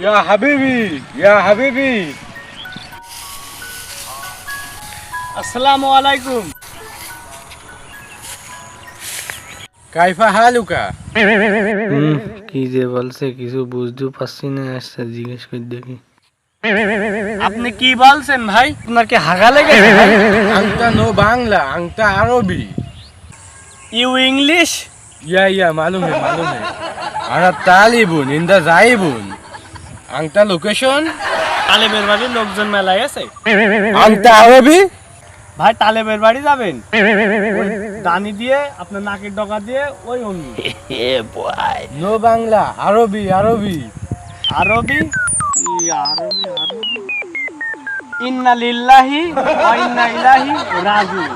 ইয়া হাবিবি ইয়া হাবিবি। আসসালামু আলাইকুম। কাইফা হালুকা? কি যে বলছে কিছু বুঝতেও পারছি না, আচ্ছা জিজ্ঞেস করে দেখি। আপনি কি বলছেন ভাই? আপনার কি হাগা লেগেছে ভাই? আংটা নো বাংলা, আংটা আরবি। You English? ইয়া মালুম হে। আনা তালিবুন ইন দা যাইবুন। আংটা লোকেশন? তালেবের বাড়ির লোকজন মেলায় আছে। আংটা আরবি? ভাই তালেবের বাড়ি যাবেন, ওই দানি দিয়ে আপনার নাকের ডগা দিয়ে ওই অঙ্গি। নো বাংলা, আরবি। আরবি? আরবি আরবি। ইন্না লিল্লাহি ওয়া ইন্না ইলাইহি রাজিউন।